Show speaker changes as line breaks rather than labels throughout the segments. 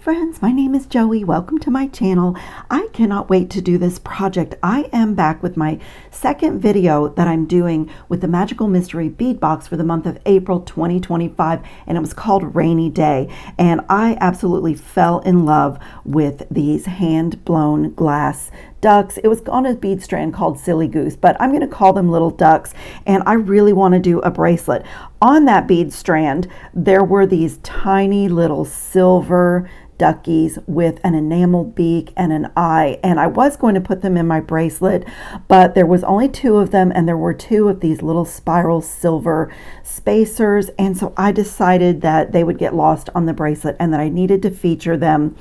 friends, my name is Joey. Welcome to my channel. I cannot wait to do this project. I am back with my second video that I'm doing with the Magical Mystery Bead Box for the month of April 2025, and it was called Rainy Day. And I absolutely fell in love with these hand-blown glass ducks. It was on a bead strand called Silly Goose, but I'm going to call them little ducks, and I really want to do a bracelet. On that bead strand, there were these tiny little silver duckies with an enamel beak and an eye, and I was going to put them in my bracelet, but there was only two of them, and there were two of these little spiral silver spacers, and so I decided that they would get lost on the bracelet and that I needed to feature them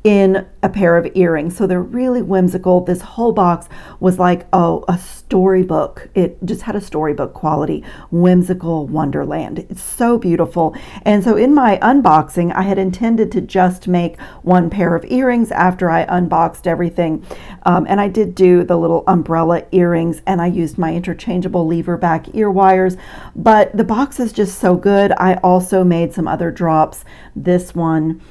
in a pair of earrings. So they're really whimsical. This whole box was like, oh, a storybook. It just had a storybook quality, whimsical wonderland. It's so beautiful. And so in my unboxing, I had intended to just make one pair of earrings after I unboxed everything. And I did do the little umbrella earrings, and I used my interchangeable lever back ear wires, but the box is just so good. I also made some other drops, this one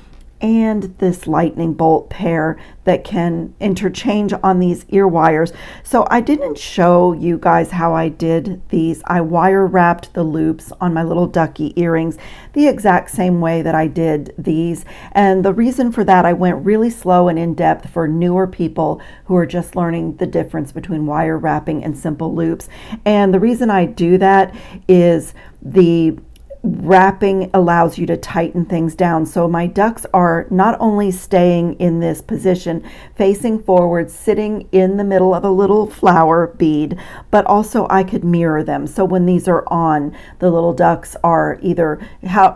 and this lightning bolt pair that can interchange on these ear wires. So I didn't show you guys how I did these. I wire wrapped the loops on my little ducky earrings the exact same way that I did these. And the reason for that, I went really slow and in depth for newer people who are just learning the difference between wire wrapping and simple loops. And the reason I do that is the wrapping allows you to tighten things down. So my ducks are not only staying in this position facing forward, sitting in the middle of a little flower bead, but also I could mirror them. So when these are on, the little ducks are either,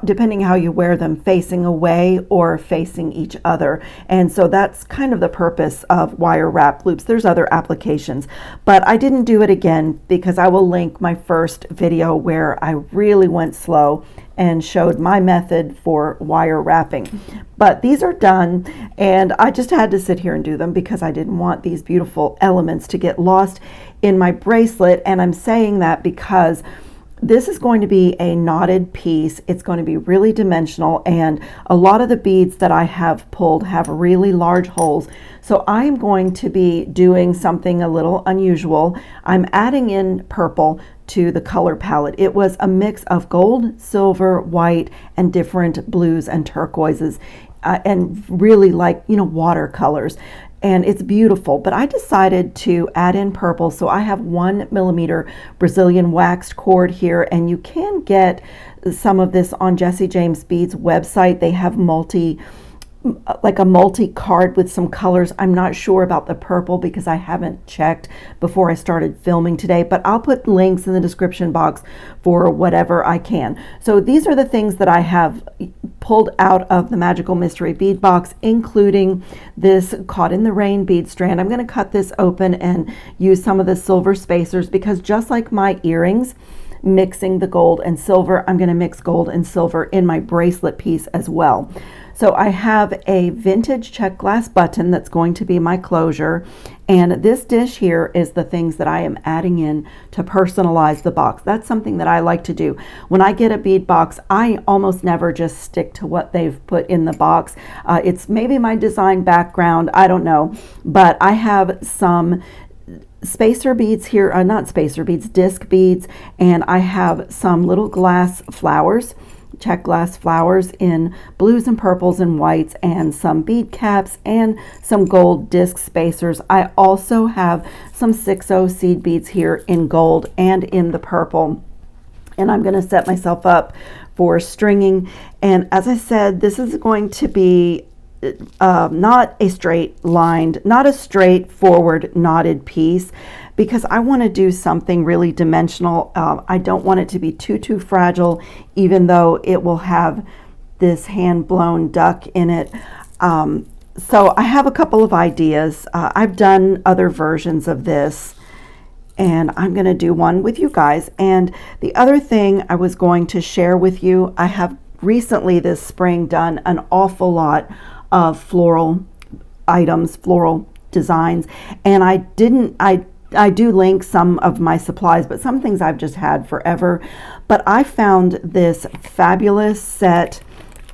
depending how you wear them, facing away or facing each other. And so that's kind of the purpose of wire wrap loops. There's other applications, but I didn't do it again because I will link my first video where I really went slow and showed my method for wire wrapping. But these are done, and I just had to sit here and do them because I didn't want these beautiful elements to get lost in my bracelet. And I'm saying that because this is going to be a knotted piece. It's going to be really dimensional, and a lot of the beads that I have pulled have really large holes. So I'm going to be doing something a little unusual. I'm adding in purple to the color palette. It was a mix of gold, silver, white, and different blues and turquoises, and really like, watercolors. And it's beautiful, but I decided to add in purple. So I have 1mm Brazilian waxed cord here, and you can get some of this on Jesse James Beads website. They have like a multi card with some colors. I'm not sure about the purple because I haven't checked before I started filming today, but I'll put links in the description box for whatever I can. So these are the things that I have pulled out of the Magical Mystery Bead Box, including this Caught in the Rain bead strand. I'm going to cut this open and use some of the silver spacers because just like my earrings, mixing the gold and silver, I'm going to mix gold and silver in my bracelet piece as well. So I have a vintage check glass button that's going to be my closure, and this dish here is the things that I am adding in to personalize the box. That's something that I like to do. When I get a bead box, I almost never just stick to what they've put in the box. It's maybe my design background, I don't know, but I have some spacer beads here, not spacer beads, disc beads, and I have some little glass flowers, check glass flowers in blues and purples and whites, and some bead caps and some gold disc spacers. I also have some 6/0 seed beads here in gold and in the purple, and I'm going to set myself up for stringing. And as I said, this is going to be not a straightforward knotted piece because I want to do something really dimensional. I don't want it to be too fragile, even though it will have this hand-blown duck in it. So I have a couple of ideas. I've done other versions of this, and I'm going to do one with you guys. And the other thing I was going to share with you, I have recently this spring done an awful lot of floral items, floral designs, and I do link some of my supplies, but some things I've just had forever. But I found this fabulous set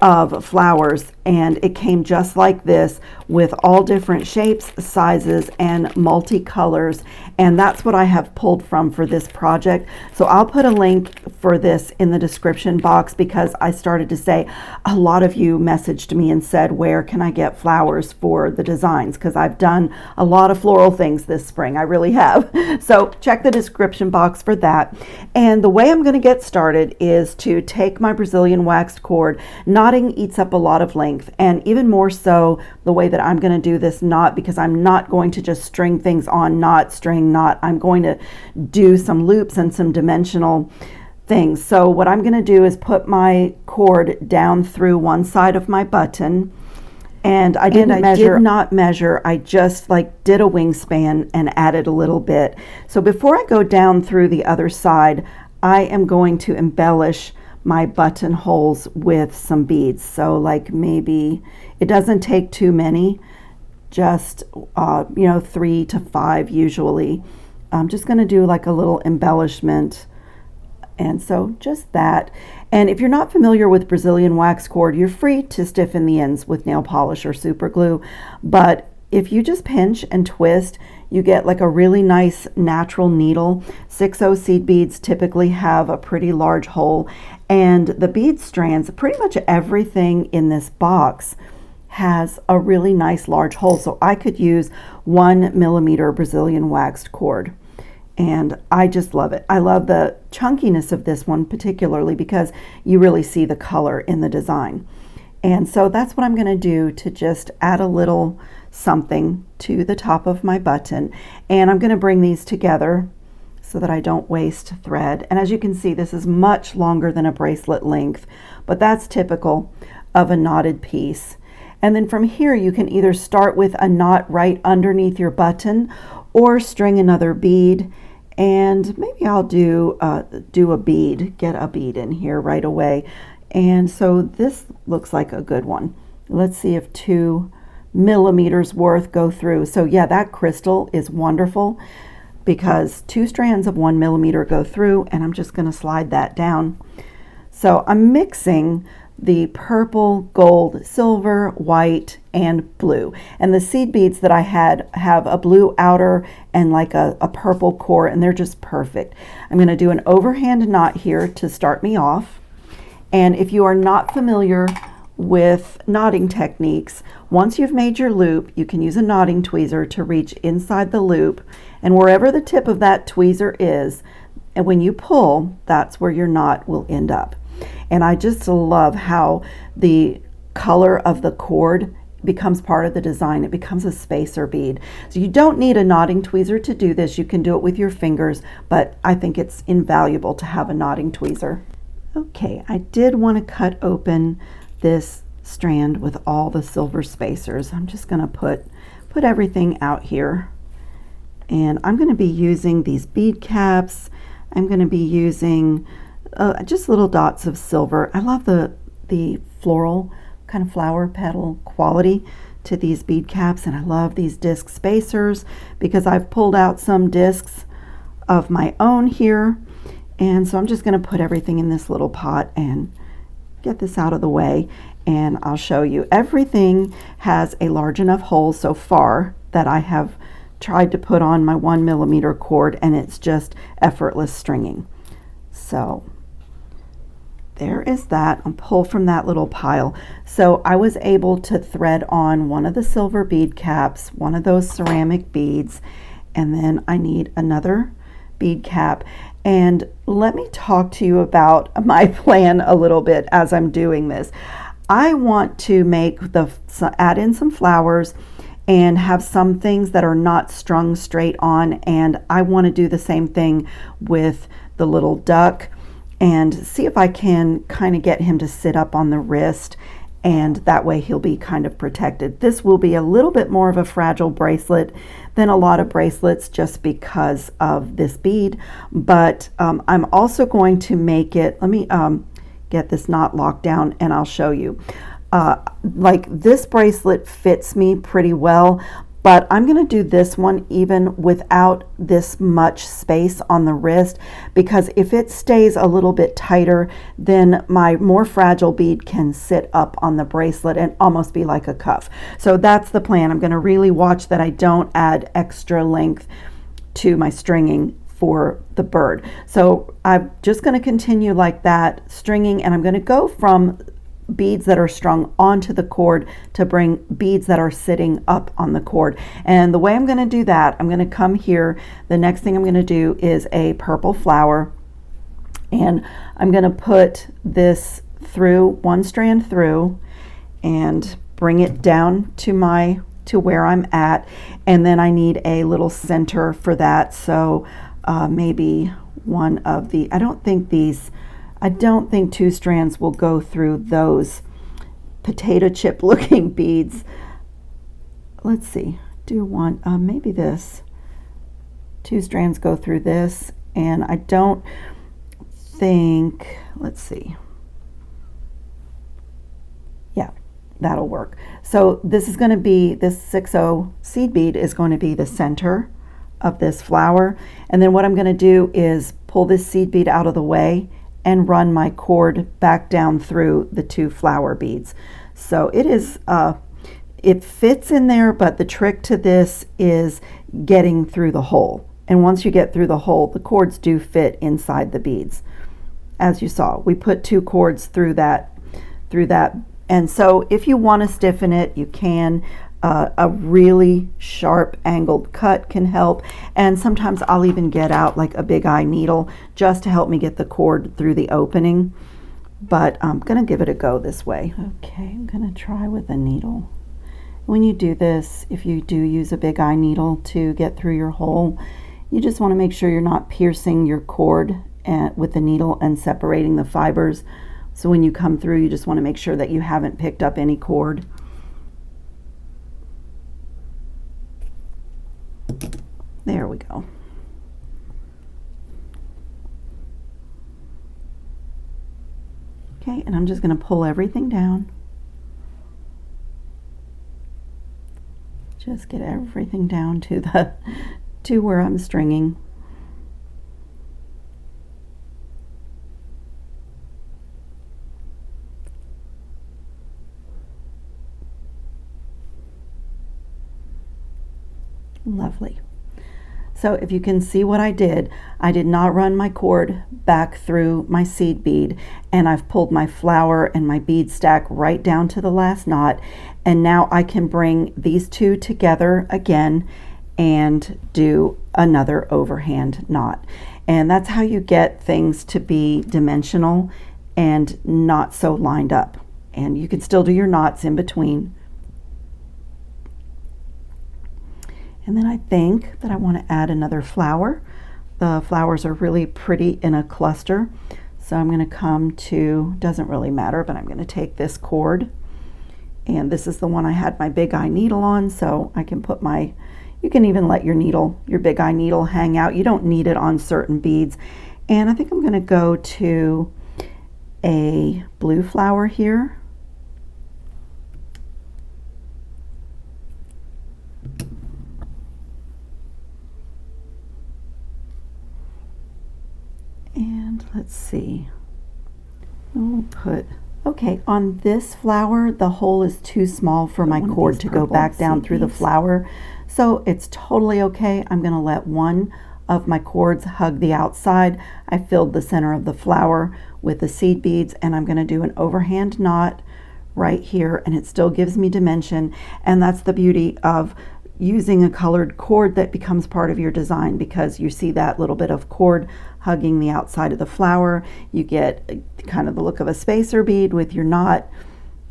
of flowers, and it came just like this with all different shapes, sizes, and multicolors, and that's what I have pulled from for this project. So I'll put a link for this in the description box, because I started to say, a lot of you messaged me and said, where can I get flowers for the designs, because I've done a lot of floral things this spring. I really have. So check the description box for that. And the way I'm going to get started is to take my Brazilian waxed cord. Knotting eats up a lot of length, and even more so the way that I'm going to do this knot, because I'm not going to just string things on knot, string, knot. I'm going to do some loops and some dimensional things. So what I'm going to do is put my cord down through one side of my button, and I did not measure. I just like did a wingspan and added a little bit. So before I go down through the other side, I am going to embellish my buttonholes with some beads. So like, maybe it doesn't take too many, just 3 to 5 usually. I'm just going to do like a little embellishment, and so just that. And if you're not familiar with Brazilian wax cord, you're free to stiffen the ends with nail polish or super glue, but if you just pinch and twist, you get like a really nice natural needle. 6/0 seed beads typically have a pretty large hole, and the bead strands, pretty much everything in this box has a really nice large hole. So I could use 1 millimeter Brazilian waxed cord, and I just love it. I love the chunkiness of this one particularly, because you really see the color in the design. And so that's what I'm going to do to just add a little something to the top of my button. And I'm going to bring these together so that I don't waste thread. And as you can see, this is much longer than a bracelet length, but that's typical of a knotted piece. And then from here, you can either start with a knot right underneath your button, or string another bead. And maybe I'll do a bead, get a bead in here right away. And so this looks like a good one. Let's see if 2 millimeters worth go through. So yeah, that crystal is wonderful, because 2 strands of 1 millimeter go through, and I'm just going to slide that down. So I'm mixing the purple, gold, silver, white, and blue. And the seed beads that I had have a blue outer and like a purple core, and they're just perfect. I'm going to do an overhand knot here to start me off. And if you are not familiar with knotting techniques, once you've made your loop, you can use a knotting tweezer to reach inside the loop, and wherever the tip of that tweezer is, and when you pull, that's where your knot will end up. And I just love how the color of the cord becomes part of the design. It becomes a spacer bead. So you don't need a knotting tweezer to do this. You can do it with your fingers, but I think it's invaluable to have a knotting tweezer. Okay, I did want to cut open this strand with all the silver spacers. I'm just going to put everything out here, and I'm going to be using these bead caps. I'm going to be using just little dots of silver. I love the floral kind of flower petal quality to these bead caps, and I love these disc spacers because I've pulled out some discs of my own here. And so I'm just going to put everything in this little pot and get this out of the way, and I'll show you. Everything has a large enough hole so far that I have tried to put on my 1 millimeter cord, and it's just effortless stringing. So there is that. I'll pull from that little pile. So I was able to thread on one of the silver bead caps, one of those ceramic beads, and then I need another bead cap. And let me talk to you about my plan a little bit as I'm doing this. I want to add in some flowers and have some things that are not strung straight on, and I want to do the same thing with the little duck and see if I can kind of get him to sit up on the wrist, and that way he'll be kind of protected. This will be a little bit more of a fragile bracelet than a lot of bracelets just because of this bead, but I'm also going to make it, let me get this knot locked down and I'll show you. Like this bracelet fits me pretty well. but I'm going to do this one even without this much space on the wrist, because if it stays a little bit tighter, then my more fragile bead can sit up on the bracelet and almost be like a cuff. So that's the plan. I'm going to really watch that I don't add extra length to my stringing for the bird. So I'm just going to continue like that, stringing, and I'm going to go from beads that are strung onto the cord to bring beads that are sitting up on the cord. And the way I'm going to do that, I'm going to come here. The next thing I'm going to do is a purple flower, and I'm going to put this through one strand through and bring it down to where I'm at, and then I need a little center for that. So maybe one of the, I don't think 2 strands will go through those potato chip looking beads. Let's see, do one, maybe this. 2 strands go through this, and I don't think, let's see. Yeah, that'll work. So this is going to be, this 6/0 seed bead is going to be the center of this flower. And then what I'm going to do is pull this seed bead out of the way and run my cord back down through the 2 flower beads. So it is, it fits in there, but the trick to this is getting through the hole. And once you get through the hole, the cords do fit inside the beads. As you saw, we put 2 cords through that. And so if you want to stiffen it, you can. A really sharp angled cut can help, and sometimes I'll even get out like a big eye needle just to help me get the cord through the opening, but I'm gonna give it a go this way. Okay, I'm gonna try with a needle. When you do this, if you do use a big eye needle to get through your hole, you just want to make sure you're not piercing your cord with the needle and separating the fibers. So when you come through, you just want to make sure that you haven't picked up any cord. There we go. Okay, and I'm just going to pull everything down. Just get everything down to where I'm stringing. Lovely. So if you can see what I did not run my cord back through my seed bead, and I've pulled my flower and my bead stack right down to the last knot, and now I can bring these 2 together again and do another overhand knot. And that's how you get things to be dimensional and not so lined up. And you can still do your knots in between. And then I think that I want to add another flower. The flowers are really pretty in a cluster. So I'm going to come to, doesn't really matter, but I'm going to take this cord. And this is the one I had my big eye needle on, so I can put my, you can even let your needle, your big eye needle hang out. You don't need it on certain beads. And I think I'm going to go to a blue flower here. And let's see, we'll put, okay, on this flower, the hole is too small for my cord to go back down through the flower. So it's totally okay. I'm gonna let one of my cords hug the outside. I filled the center of the flower with the seed beads, and I'm gonna do an overhand knot right here, and it still gives me dimension. And that's the beauty of using a colored cord that becomes part of your design, because you see that little bit of cord hugging the outside of the flower. You get kind of the look of a spacer bead with your knot,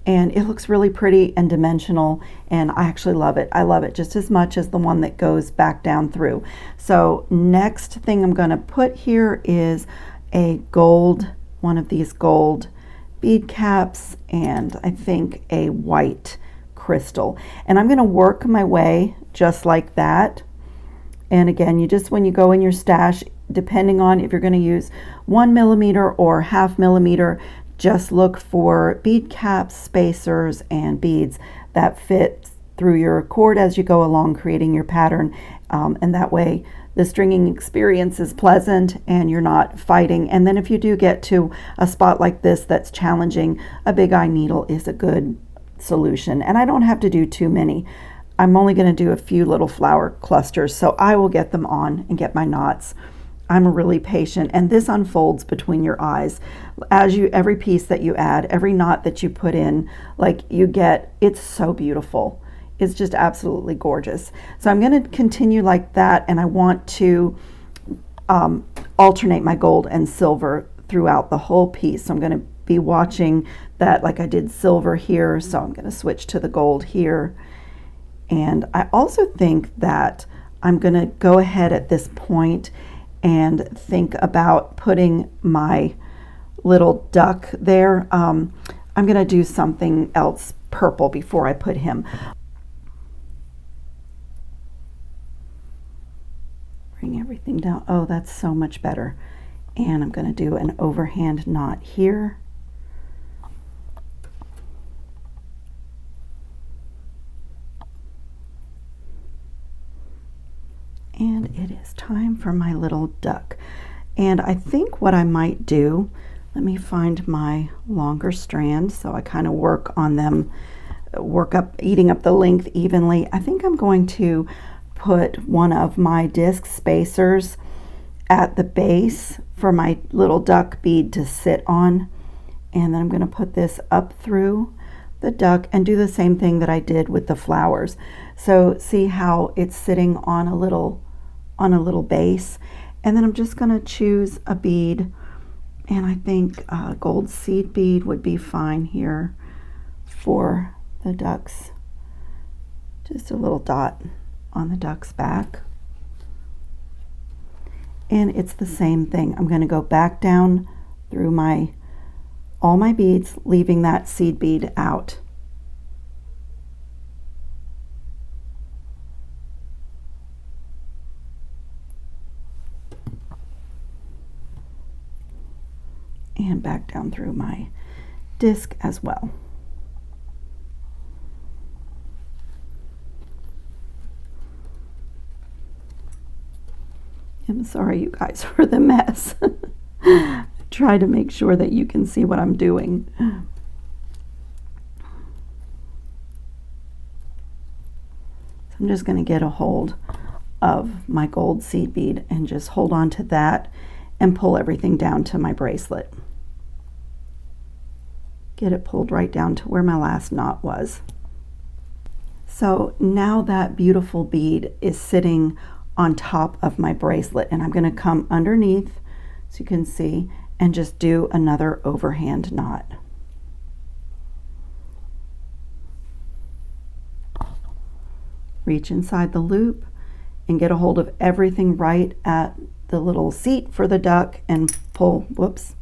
and it looks really pretty and dimensional, and I actually love it. I love it just as much as the one that goes back down through. So next thing I'm going to put here is a gold, one of these gold bead caps, and I think a white crystal, and I'm going to work my way just like that. And again, you just, when you go in your stash, depending on if you're going to use 1 millimeter or 0.5 millimeter, just look for bead caps, spacers, and beads that fit through your cord as you go along creating your pattern, and that way the stringing experience is pleasant and you're not fighting. And then if you do get to a spot like this that's challenging, a big eye needle is a good solution. And I don't have to do too many. I'm only going to do a few little flower clusters, so I will get them on and get my knots. I'm really patient, and this unfolds between your eyes. As you, every piece that you add, every knot that you put in, like you get, it's so beautiful. It's just absolutely gorgeous. So I'm going to continue like that, and I want to alternate my gold and silver throughout the whole piece. So I'm going to be watching that, like I did silver here, so I'm going to switch to the gold here. And I also think that I'm going to go ahead at this point and think about putting my little duck there. I'm going to do something else purple before I put him. Bring everything down. Oh, that's so much better. And I'm going to do an overhand knot here. And it is time for my little duck. And I think what I might do, let me find my longer strands so I kind of work on them, eating up the length evenly. I think I'm going to put one of my disc spacers at the base for my little duck bead to sit on. And then I'm going to put this up through the duck and do the same thing that I did with the flowers. So see how it's sitting on a little base, and then I'm just going to choose a bead, and I think gold seed bead would be fine here for the ducks. Just a little dot on the duck's back, and it's the same thing. I'm going to go back down through all my beads, leaving that seed bead out. And back down through my disc as well. I'm sorry, you guys, for the mess. Try to make sure that you can see what I'm doing. So I'm just going to get a hold of my gold seed bead and just hold on to that and pull everything down to my bracelet. Get it pulled right down to where my last knot was. So now that beautiful bead is sitting on top of my bracelet, and I'm going to come underneath so you can see and just do another overhand knot. Reach inside the loop and get a hold of everything right at the little seat for the duck and pull. Whoops,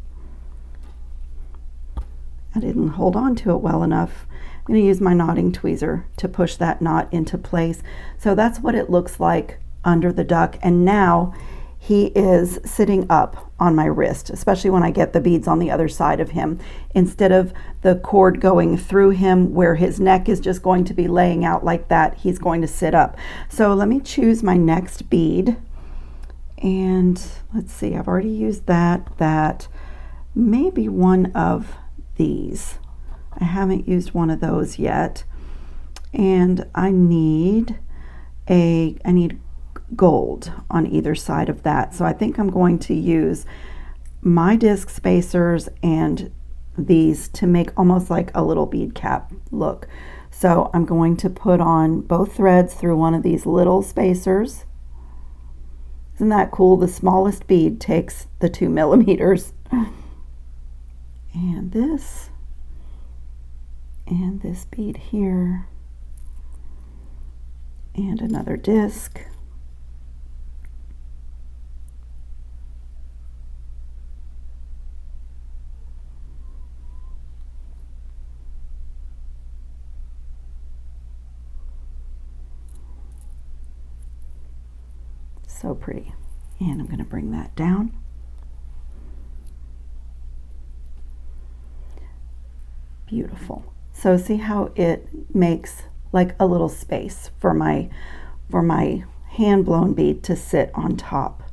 I didn't hold on to it well enough. I'm going to use my knotting tweezer to push that knot into place. So that's what it looks like under the duck, and now he is sitting up on my wrist, especially when I get the beads on the other side of him, instead of the cord going through him where his neck is just going to be laying out like that. He's going to sit up. So let me choose my next bead, and let's see, I've already used that maybe one of these. I haven't used one of those yet, and I need gold on either side of that. So I think I'm going to use my disc spacers and these to make almost like a little bead cap look. So I'm going to put on both threads through one of these little spacers. Isn't that cool? The smallest bead takes the 2 millimeters. And this bead here, and another disc. So pretty. And I'm going to bring that down. Beautiful. So see how it makes like a little space for my hand blown bead to sit on top.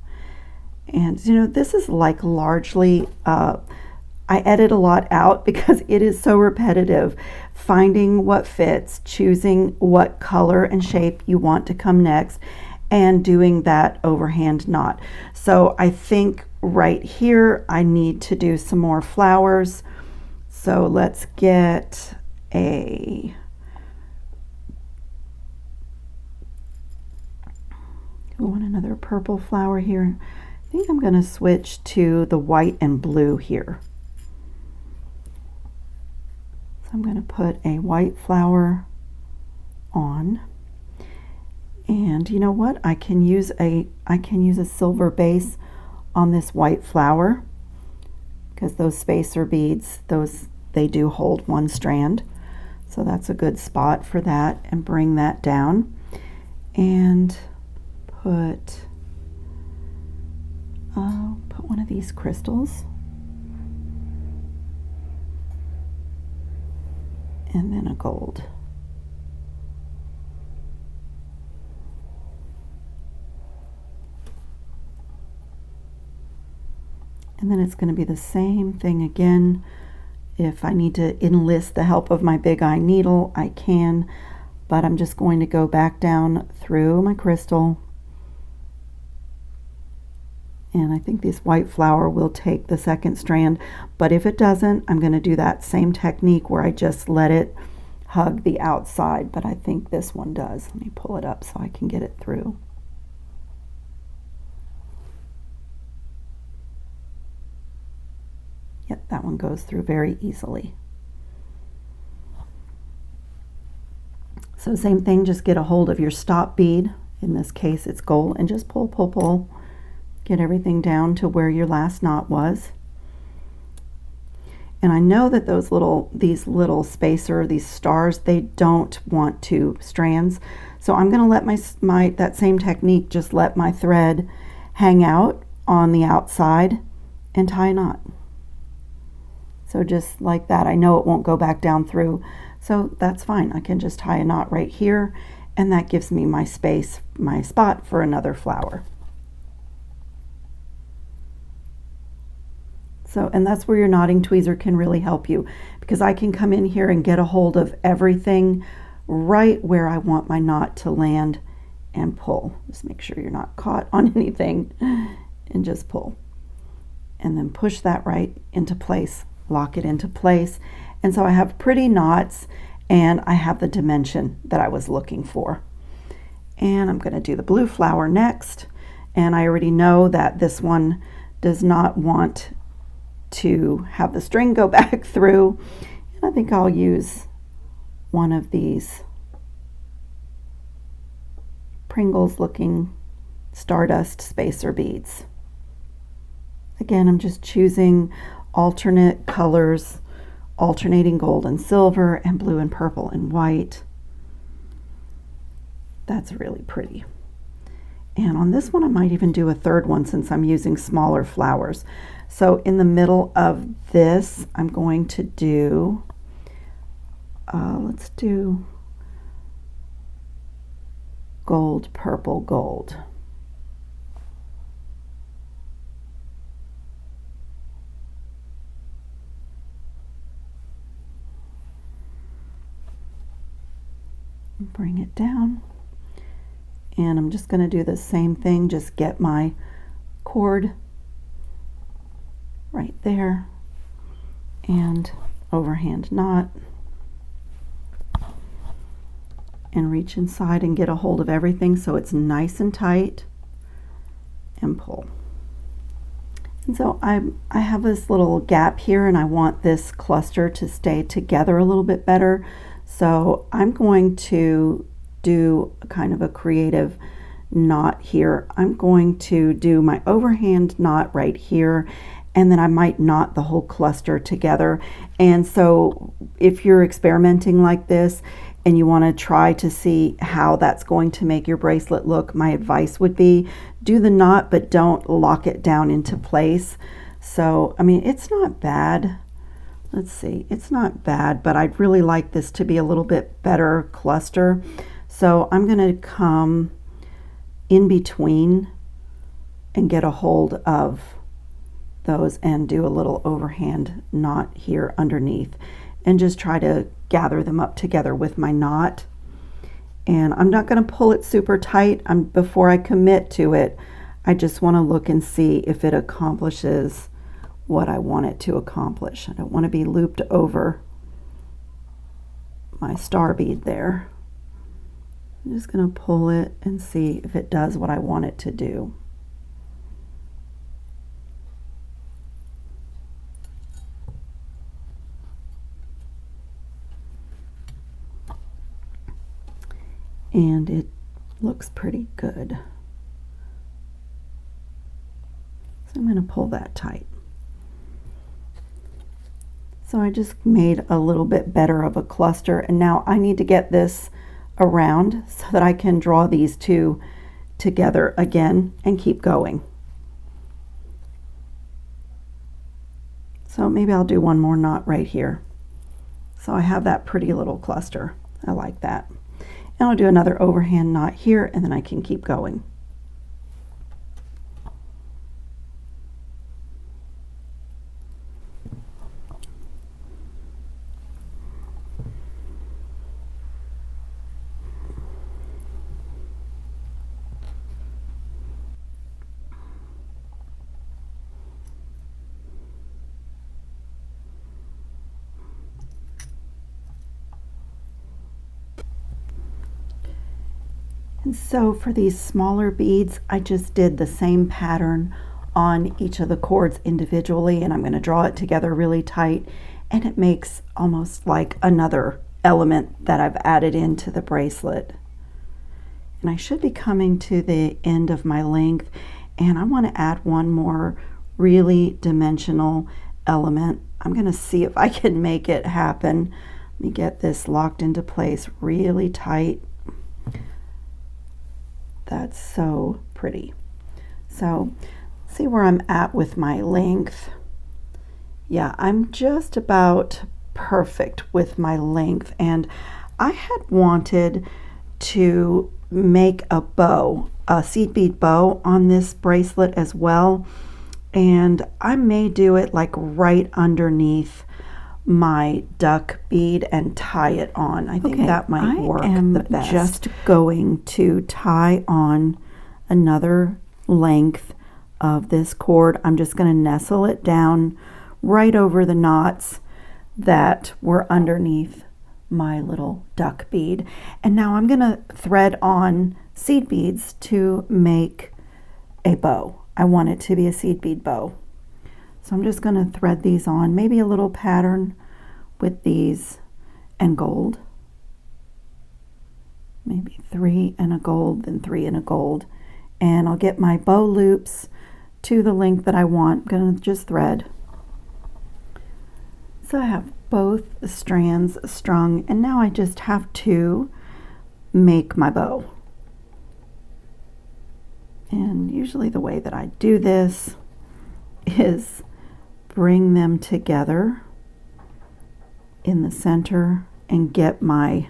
And you know, this is like largely I edit a lot out because it is so repetitive, finding what fits, choosing what color and shape you want to come next, and doing that overhand knot. So I think right here I need to do some more flowers. So let's get we want another purple flower here. I think I'm going to switch to the white and blue here. So I'm going to put a white flower on, and you know what? I can use a silver base on this white flower because those spacer beads, they do hold one strand. So that's a good spot for that, and bring that down and put one of these crystals, and then a gold. And then it's going to be the same thing again. If I need to enlist the help of my big eye needle, I can, but I'm just going to go back down through my crystal. And I think this white flower will take the second strand, but if it doesn't, I'm going to do that same technique where I just let it hug the outside, but I think this one does. Let me pull it up so I can get it through. Yep, that one goes through very easily. So same thing, just get a hold of your stop bead. In this case, it's gold, and just pull, pull, pull. Get everything down to where your last knot was. And I know that these little spacer, these stars, they don't want two strands. So I'm going to let that same technique, just let my thread hang out on the outside and tie a knot. So just like that. I know it won't go back down through, so that's fine. I can just tie a knot right here, and that gives me my space, my spot for another flower. So, and that's where your knotting tweezer can really help you, because I can come in here and get a hold of everything right where I want my knot to land and pull. Just make sure you're not caught on anything, and just pull. And then push that right into place, lock it into place. And so I have pretty knots, and I have the dimension that I was looking for. And I'm going to do the blue flower next. And I already know that this one does not want to have the string go back through, and I think I'll use one of these Pringles looking stardust spacer beads. Again, I'm just choosing alternate colors, alternating gold and silver, and blue and purple and white. That's really pretty. And on this one I might even do a third one since I'm using smaller flowers. So in the middle of this, I'm going to do, let's do gold, purple, gold. Bring it down. And I'm just going to do the same thing, just get my cord right there and overhand knot, and reach inside and get a hold of everything so it's nice and tight, and pull. And so I have this little gap here, and I want this cluster to stay together a little bit better. So I'm going to do kind of a creative knot here. I'm going to do my overhand knot right here, and then I might knot the whole cluster together. And so if you're experimenting like this and you want to try to see how that's going to make your bracelet look, my advice would be do the knot, but don't lock it down into place. So, I mean, it's not bad. let's see, it's not bad, but I'd really like this to be a little bit better cluster. So I'm going to come in between and get a hold of those and do a little overhand knot here underneath and just try to gather them up together with my knot. And I'm not going to pull it super tight. Before I commit to it, I just want to look and see if it accomplishes what I want it to accomplish. I don't want to be looped over my star bead there. I'm just going to pull it and see if it does what I want it to do. And it looks pretty good. So I'm going to pull that tight. So I just made a little bit better of a cluster, and now I need to get this around so that I can draw these two together again and keep going. So maybe I'll do one more knot right here. So I have that pretty little cluster. I like that. And I'll do another overhand knot here, and then I can keep going. And so for these smaller beads, I just did the same pattern on each of the cords individually, and I'm going to draw it together really tight, and it makes almost like another element that I've added into the bracelet. And I should be coming to the end of my length, and I want to add one more really dimensional element. I'm going to see if I can make it happen. Let me get this locked into place really tight. That's so pretty. So see where I'm at with my length. Yeah, I'm just about perfect with my length, and I had wanted to make a bow, a seed bead bow on this bracelet as well, and I may do it like right underneath my duck bead and tie it on. I think that might work the best. I'm just going to tie on another length of this cord. I'm just going to nestle it down right over the knots that were underneath my little duck bead. And now I'm going to thread on seed beads to make a bow. I want it to be a seed bead bow. So I'm just going to thread these on, maybe a little pattern with these and gold. Maybe 3 and a gold, then 3 and a gold. And I'll get my bow loops to the length that I want. I'm going to just thread. So I have both strands strung, and now I just have to make my bow. And usually the way that I do this is bring them together in the center and get my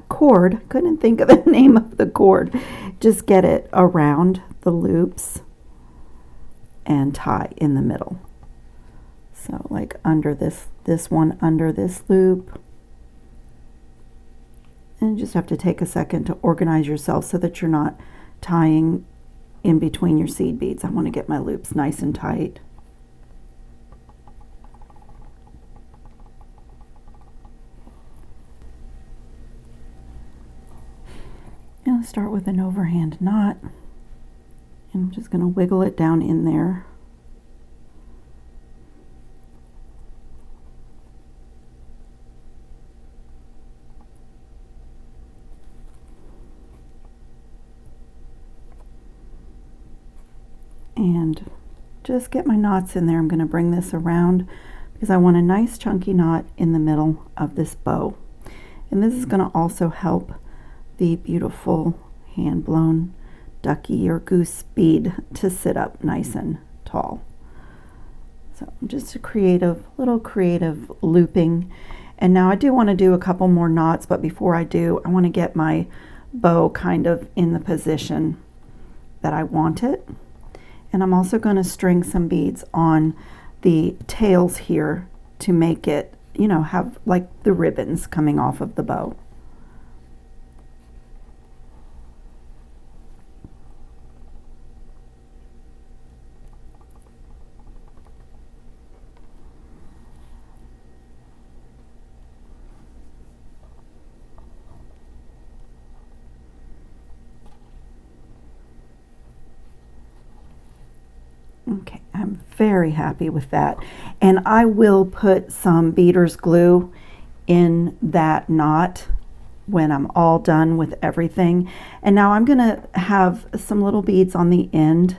cord. Couldn't think of the name of the cord. Just get it around the loops and tie in the middle. So like under this one under this loop. And you just have to take a second to organize yourself so that you're not tying in between your seed beads. I want to get my loops nice and tight. And I'll start with an overhand knot. And I'm just going to wiggle it down in there. And just get my knots in there. I'm going to bring this around because I want a nice chunky knot in the middle of this bow. And this is going to also help the beautiful hand-blown ducky or goose bead to sit up nice and tall. So just a little creative looping. And now I do want to do a couple more knots, but before I do, I want to get my bow kind of in the position that I want it. And I'm also going to string some beads on the tails here to make it, you know, have like the ribbons coming off of the bow. Okay, I'm very happy with that. And I will put some beader's glue in that knot when I'm all done with everything. And now I'm gonna have some little beads on the end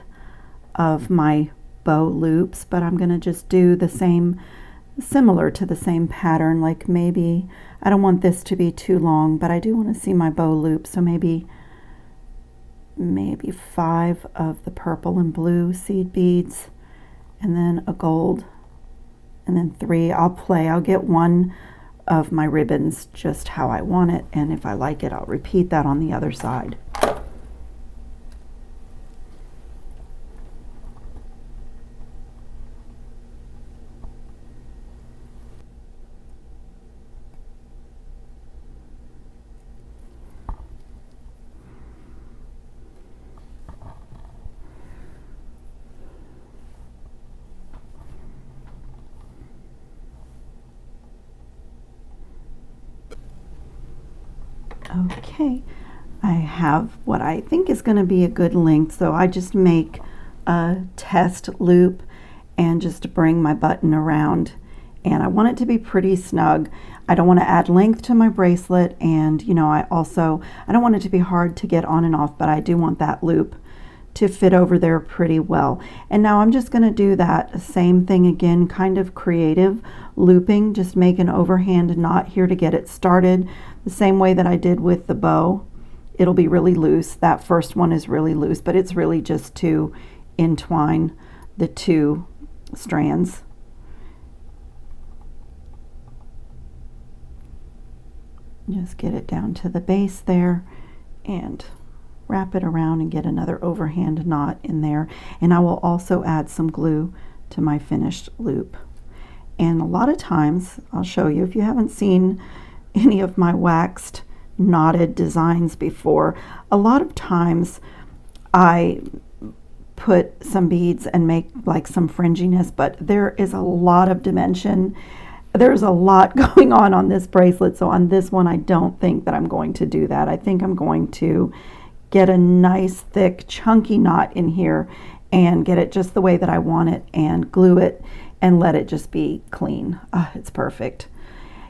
of my bow loops, but I'm gonna just do the same, similar to the same pattern. Like maybe, I don't want this to be too long, but I do want to see my bow loop, so maybe 5 of the purple and blue seed beads, and then a gold, and then 3. I'll get one of my ribbons just how I want it, and if I like it, I'll repeat that on the other side. Okay, I have what I think is going to be a good length, so I just make a test loop and just bring my button around, and I want it to be pretty snug. I don't want to add length to my bracelet, and you know, I don't want it to be hard to get on and off, but I do want that loop to fit over there pretty well. And now I'm just going to do that same thing again, kind of creative looping, just make an overhand knot here to get it started the same way that I did with the bow. It'll be really loose. That first one is really loose, but it's really just to entwine the 2 strands. Just get it down to the base there and wrap it around and get another overhand knot in there. And I will also add some glue to my finished loop. And a lot of times, I'll show you, if you haven't seen any of my waxed knotted designs before, a lot of times I put some beads and make like some fringiness, but there is a lot of dimension. There's a lot going on this bracelet, so on this one I don't think that I'm going to do that. I think I'm going to get a nice thick chunky knot in here and get it just the way that I want it and glue it and let it just be clean. It's perfect.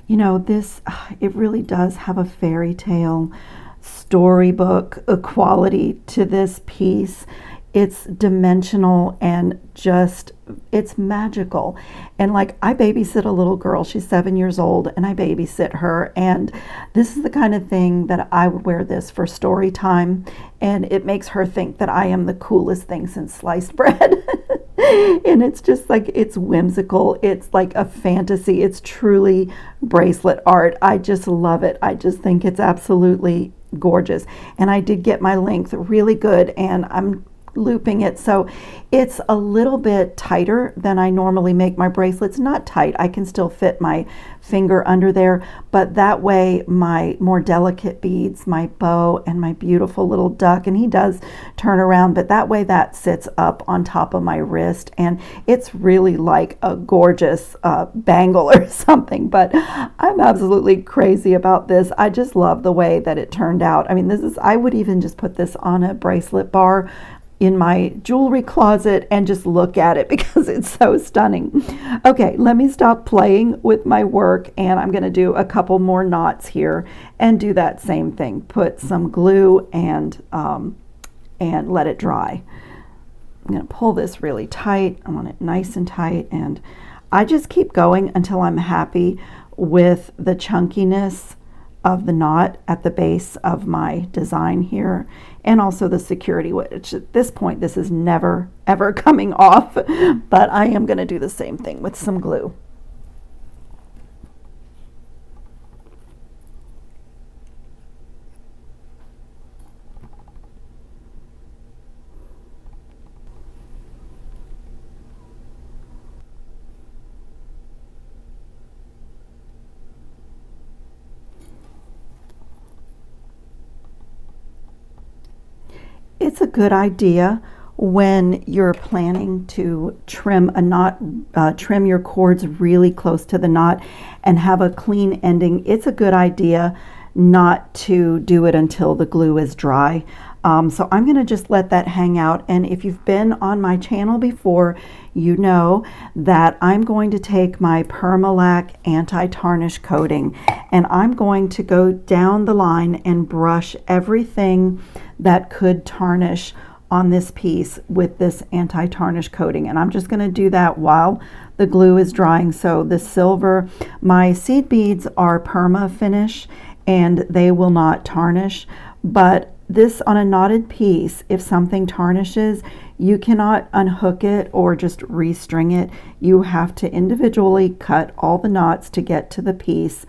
You know, this, it really does have a fairy tale storybook quality to this piece. It's dimensional and just, it's magical. And like, I babysit a little girl, she's 7 years old, and I babysit her, and this is the kind of thing that I would wear this for story time, and it makes her think that I am the coolest thing since sliced bread. And it's just like, it's whimsical, it's like a fantasy, it's truly bracelet art. I just love it. I just think it's absolutely gorgeous. And I did get my length really good, and I'm looping it so it's a little bit tighter than I normally make my bracelets. Not tight, I can still fit my finger under there, but that way my more delicate beads, my bow and my beautiful little duck, and he does turn around, but that way that sits up on top of my wrist, and it's really like a gorgeous bangle or something. But I'm absolutely crazy about this. I just love the way that it turned out. I mean, this is, I would even just put this on a bracelet bar in my jewelry closet and just look at it because it's so stunning. Okay, let me stop playing with my work, and I'm going to do a couple more knots here and do that same thing. Put some glue and let it dry. I'm going to pull this really tight. I want it nice and tight, and I just keep going until I'm happy with the chunkiness of the knot at the base of my design here, and also the security, which at this point this is never ever coming off, but I am going to do the same thing with some glue. It's a good idea when you're planning to trim a knot, trim your cords really close to the knot and have a clean ending. It's a good idea not to do it until the glue is dry. So I'm going to just let that hang out. And if you've been on my channel before, you know that I'm going to take my Permalac anti-tarnish coating and I'm going to go down the line and brush everything that could tarnish on this piece with this anti-tarnish coating. And I'm just going to do that while the glue is drying. So the silver, my seed beads are perma finish and they will not tarnish, but this on a knotted piece, if something tarnishes, you cannot unhook it or just restring it. You have to individually cut all the knots to get to the piece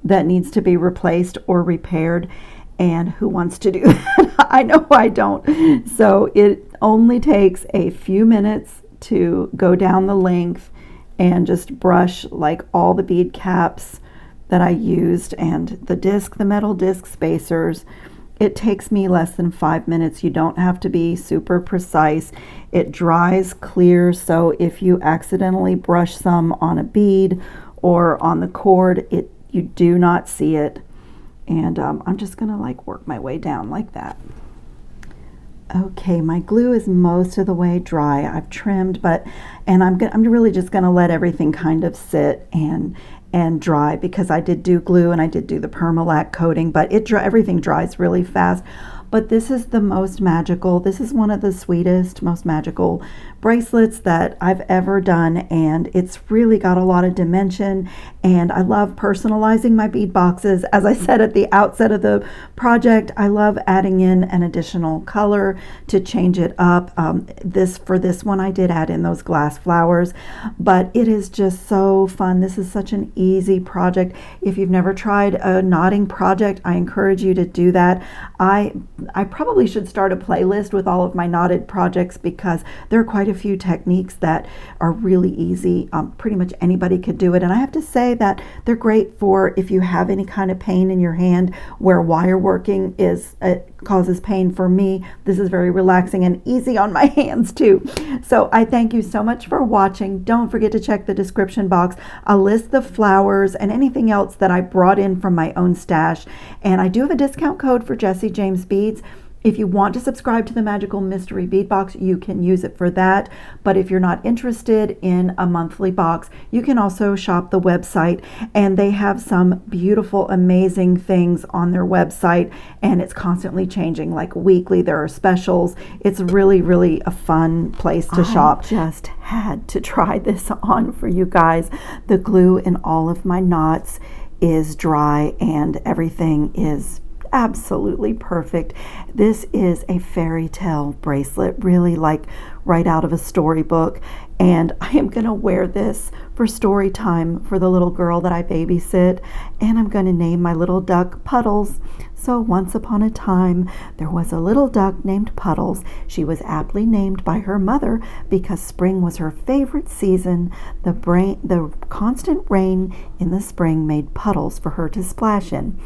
that needs to be replaced or repaired. And who wants to do that? I know I don't. So it only takes a few minutes to go down the length and just brush like all the bead caps that I used and the disc, the metal disc spacers. It takes me less than 5 minutes. You don't have to be super precise. It dries clear, so if you accidentally brush some on a bead or on the cord, you do not see it. And I'm just gonna like work my way down like that. Okay, my glue is most of the way dry. I've trimmed, and I'm really just gonna let everything kind of sit and dry, because I did do glue and I did do the Permalac coating, but everything dries really fast. But this is the most magical, this is one of the sweetest, most magical bracelets that I've ever done, and it's really got a lot of dimension, and I love personalizing my bead boxes. As I said at the outset of the project, I love adding in an additional color to change it up. For this one I did add in those glass flowers, but it is just so fun. This is such an easy project. If you've never tried a knotting project, I encourage you to do that. I probably should start a playlist with all of my knotted projects, because there are quite a few techniques that are really easy. Pretty much anybody could do it, and I have to say that they're great for if you have any kind of pain in your hand where wire working causes pain. For me, this is very relaxing and easy on my hands too. So I thank you so much for watching. Don't forget to check the description box. I'll list the flowers and anything else that I brought in from my own stash, and I do have a discount code for Jessie James Beads. If you want to subscribe to the Magical Mystery Bead Box, you can use it for that. But if you're not interested in a monthly box, you can also shop the website, and they have some beautiful, amazing things on their website, and it's constantly changing. Like weekly, there are specials. It's really, really a fun place to shop. I just had to try this on for you guys. The glue in all of my knots is dry, and everything is absolutely perfect. This is a fairy tale bracelet, really like right out of a storybook, and I am going to wear this for story time for the little girl that I babysit, and I'm going to name my little duck Puddles. So once upon a time, there was a little duck named Puddles. She was aptly named by her mother because spring was her favorite season. The constant rain in the spring made puddles for her to splash in.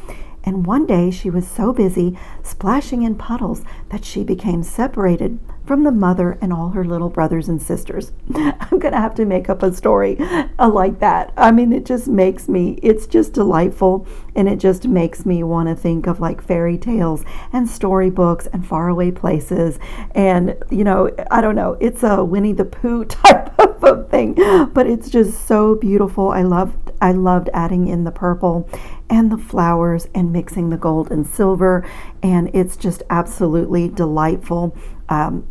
And one day she was so busy splashing in puddles that she became separated from the mother and all her little brothers and sisters. I'm going to have to make up a story like that. I mean, it's just delightful, and it just makes me want to think of like fairy tales and storybooks and faraway places. And, I don't know, it's a Winnie the Pooh type of thing, but it's just so beautiful. I loved adding in the purple and the flowers and mixing the gold and silver, and it's just absolutely delightful.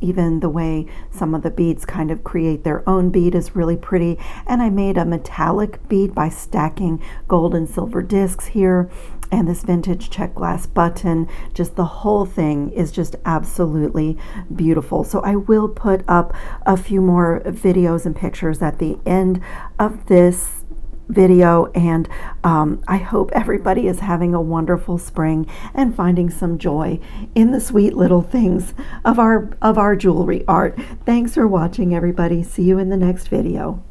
Even the way some of the beads kind of create their own bead is really pretty. And I made a metallic bead by stacking gold and silver discs here. and this vintage check glass button. Just the whole thing is just absolutely beautiful. So I will put up a few more videos and pictures at the end of this video, and I hope everybody is having a wonderful spring and finding some joy in the sweet little things of our jewelry art. Thanks for watching, everybody. See you in the next video.